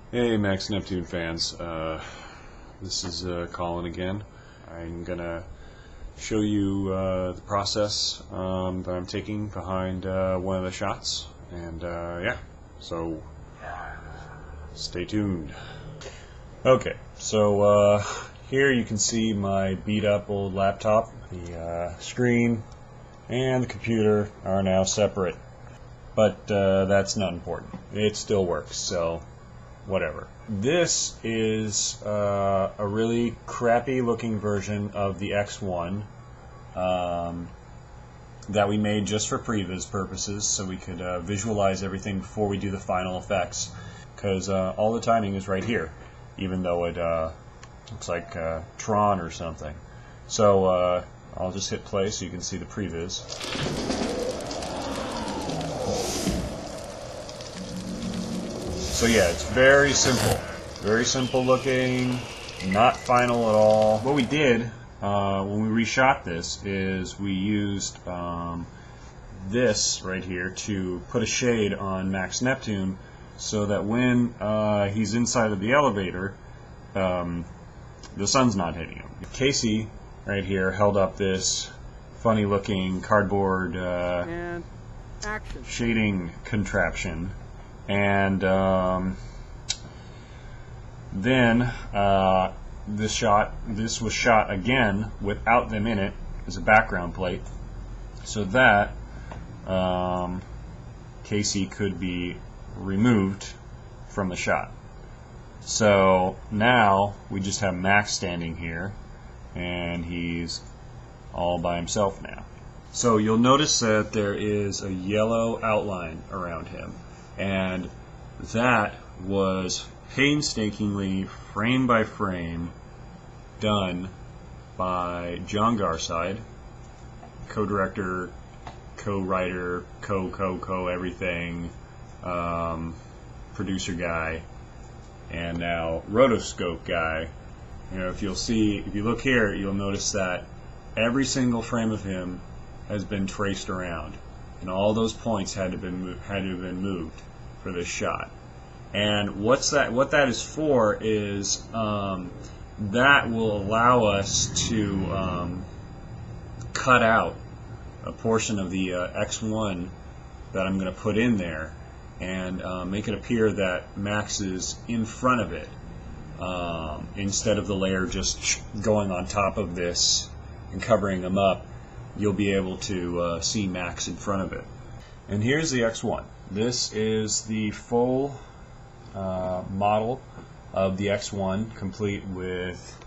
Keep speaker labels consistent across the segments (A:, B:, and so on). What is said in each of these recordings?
A: Hey Max Neptune fans, this is Colin again. I'm gonna show you the process that I'm taking behind one of the shots, and yeah, so stay tuned. Okay, so here you can see my beat up old laptop. The screen and the computer are now separate, but that's not important. It still works, so whatever. This is a really crappy looking version of the X1 that we made just for previs purposes, so we could visualize everything before we do the final effects, because all the timing is right here, even though it looks like Tron or something. So I'll just hit play so you can see the previs. So yeah, it's very simple looking, not final at all. What we did when we reshot this is we used this right here to put a shade on Max Neptune, so that when he's inside of the elevator, the sun's not hitting him. Casey right here held up this funny looking cardboard
B: and action
A: shading contraption. And then this was shot again without them in it as a background plate, so that Casey could be removed from the shot. So now we just have Max standing here, and he's all by himself now. So you'll notice that there is a yellow outline around him, and that was painstakingly, frame by frame, done by John Garside, co-director, co-writer, everything, producer guy, and now rotoscope guy. You know, if you look here, you'll notice that every single frame of him has been traced around, and all those points had to have been moved for this shot. And what that is for is that will allow us to cut out a portion of the X1 that I'm going to put in there, and make it appear that Max is in front of it, instead of the layer just going on top of this and covering him up. You'll be able to see Max in front of it. And here's the X1. This is the full model of the X1, complete with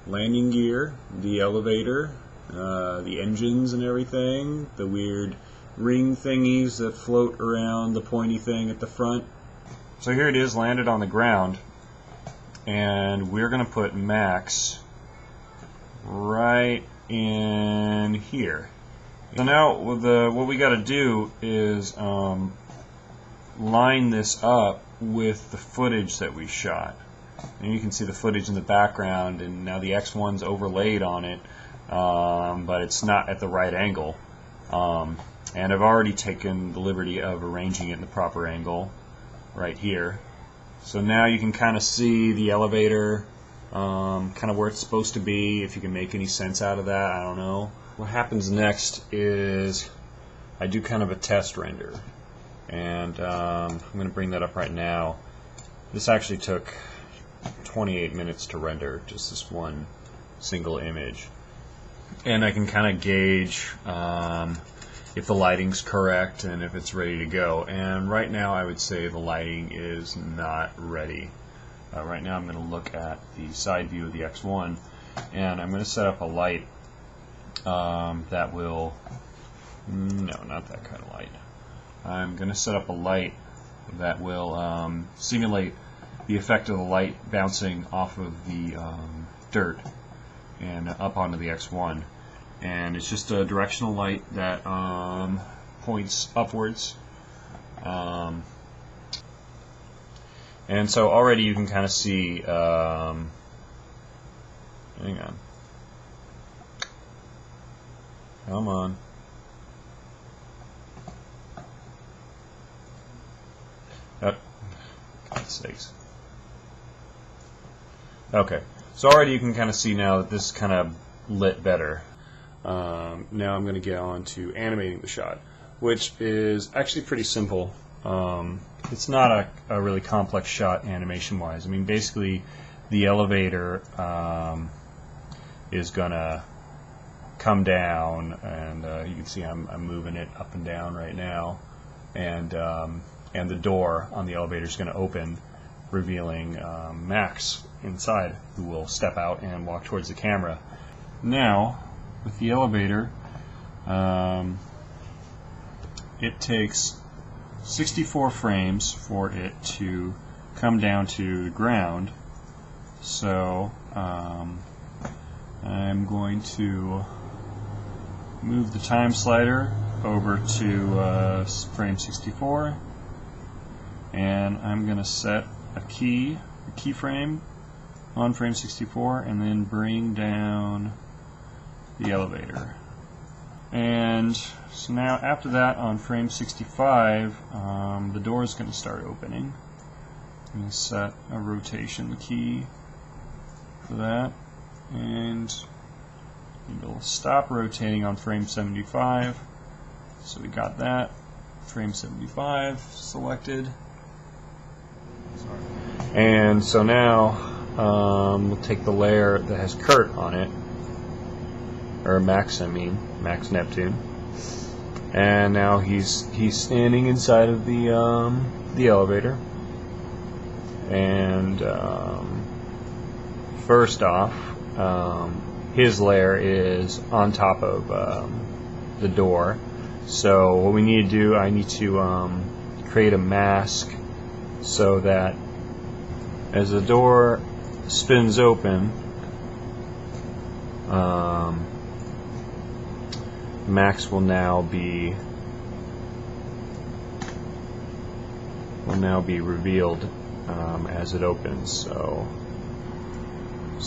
A: landing gear, the elevator, the engines and everything, the weird ring thingies that float around the pointy thing at the front. So here it is, landed on the ground, and we're going to put Max right in here. So now what we got to do is line this up with the footage that we shot. And you can see the footage in the background, and now the X1's overlaid on it, but it's not at the right angle. And I've already taken the liberty of arranging it in the proper angle right here. So now you can kind of see the elevator, kind of where it's supposed to be. If you can make any sense out of that, I don't know. What happens next is I do kind of a test render, and I'm going to bring that up right now. This actually took 28 minutes to render, just this one single image, and I can kind of gauge if the lighting's correct and if it's ready to go. And right now I would say the lighting is not ready. Right now I'm going to look at the side view of the X1, and I'm going to set up a light that will, no, not that kind of light. I'm going to set up a light that will simulate the effect of the light bouncing off of the dirt and up onto the X1. And it's just a directional light that points upwards. And so already you can kind of see, hang on. Come on. Oh, God's sakes. Okay, so already you can kind of see now that this is kind of lit better. Now I'm going to get on to animating the shot, which is actually pretty simple. It's not a really complex shot animation-wise. I mean, basically, the elevator is going to come down, and you can see I'm moving it up and down right now, and the door on the elevator is going to open, revealing Max inside, who will step out and walk towards the camera. Now, with the elevator, it takes 64 frames for it to come down to the ground. So I'm going to move the time slider over to frame 64, and I'm going to set a keyframe on frame 64, and then bring down the elevator. And so now after that, on frame 65, the door is going to start opening. I'm going to set a rotation key for that, and it'll stop rotating on frame 75. So we got that. Frame 75 selected. And so now we'll take the layer that has Kurt on it, or Max, Max Neptune, and now he's standing inside of the elevator. And first off, his layer is on top of the door. So what we need to do, I need to create a mask so that as the door spins open, Max will now be revealed as it opens. So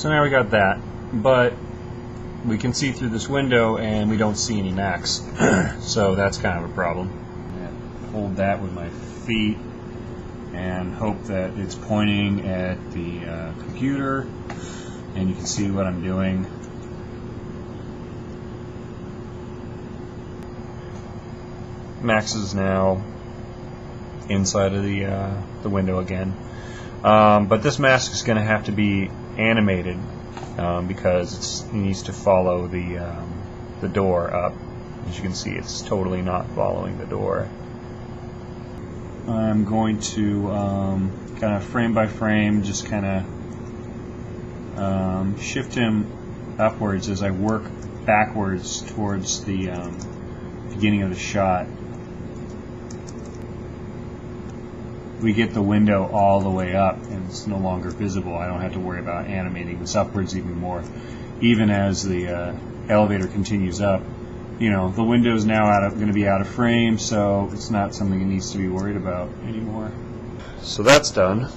A: now we got that, but we can see through this window and we don't see any Max. So that's kind of a problem. Hold that with my feet and hope that it's pointing at the computer, and you can see what I'm doing. Max is now inside of the window again, but this mask is going to have to be animated because it needs to follow the door up. As you can see, it's totally not following the door. I'm going to kind of frame by frame just kind of shift him upwards as I work backwards towards the beginning of the shot. We get the window all the way up and it's no longer visible. I don't have to worry about animating this upwards even more. Even as the elevator continues up, you know, the window is now going to be out of frame, so it's not something it needs to be worried about anymore. So that's done.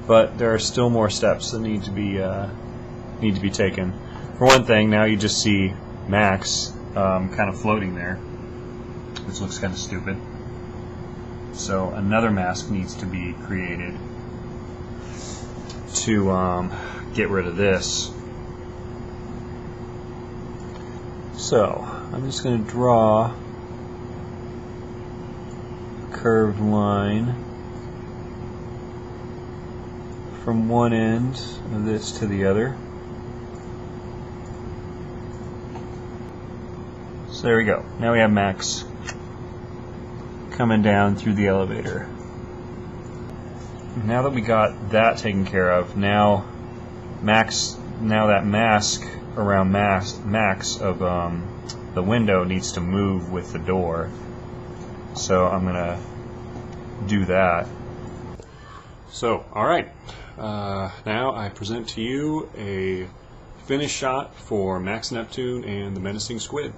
A: But there are still more steps that need to be taken. For one thing, now you just see Max kind of floating there, which looks kind of stupid. So another mask needs to be created to get rid of this. So I'm just going to draw a curved line from one end of this to the other. So there we go. Now we have Max coming down through the elevator. Now that we got that taken care of, now that mask around Max of the window needs to move with the door. So I'm gonna do that. So alright, now I present to you a finished shot for Max Neptune and the Menacing Squid.